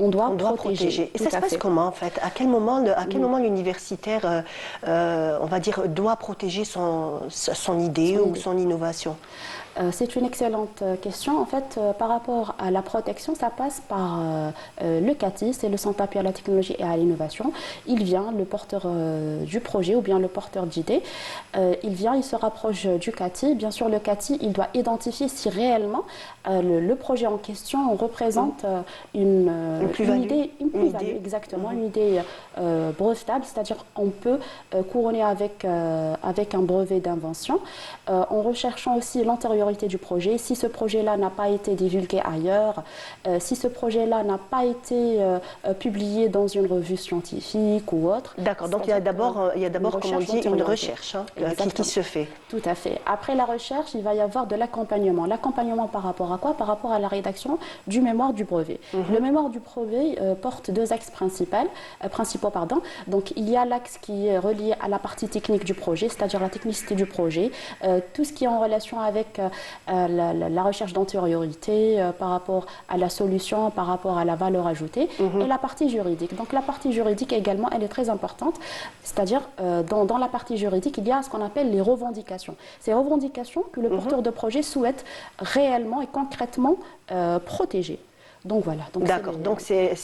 On doit On doit protéger. protéger. Et Tout ça se à passe fait. comment en fait? À quel moment, l'universitaire, on va dire, doit protéger son idée Son ou idée. son innovation? C'est une excellente question. En fait, par rapport à la protection, ça passe par le CATI, c'est le Centre d'appui à la technologie et à l'innovation. Il vient, le porteur du projet ou bien le porteur d'idée, il vient, il se rapproche du CATI. Bien sûr, le CATI, il doit identifier si réellement le projet en question représente Une une plus-value? idée, une Une plus-value, idée? exactement, une idée brevetable, c'est-à-dire on peut couronner avec un brevet d'invention en recherchant aussi l'antériorité du projet, si ce projet-là n'a pas été divulgué ailleurs, si ce projet-là n'a pas été publié dans une revue scientifique ou autre. D'accord, donc C'est-à-dire il y a une d'abord, comme on recherche dit, une d'antériorité. recherche hein, qui Exactement. se fait. Tout à fait. Après la recherche, il va y avoir de l'accompagnement. L'accompagnement par rapport à quoi? Par rapport à la rédaction du mémoire du brevet. Le mémoire du brevet porte deux axes principaux. Pardon. Donc, il y a l'axe qui est relié à la partie technique du projet, c'est-à-dire la technicité du projet, tout ce qui est en relation avec la recherche d'antériorité, par rapport à la solution, par rapport à la valeur ajoutée, et la partie juridique. Donc, la partie juridique également, elle est très importante, c'est-à-dire dans la partie juridique, il y a ce qu'on appelle les revendications. Ces revendications que le porteur de projet souhaite réellement et concrètement protéger. Donc voilà. Donc D'accord, donc c'est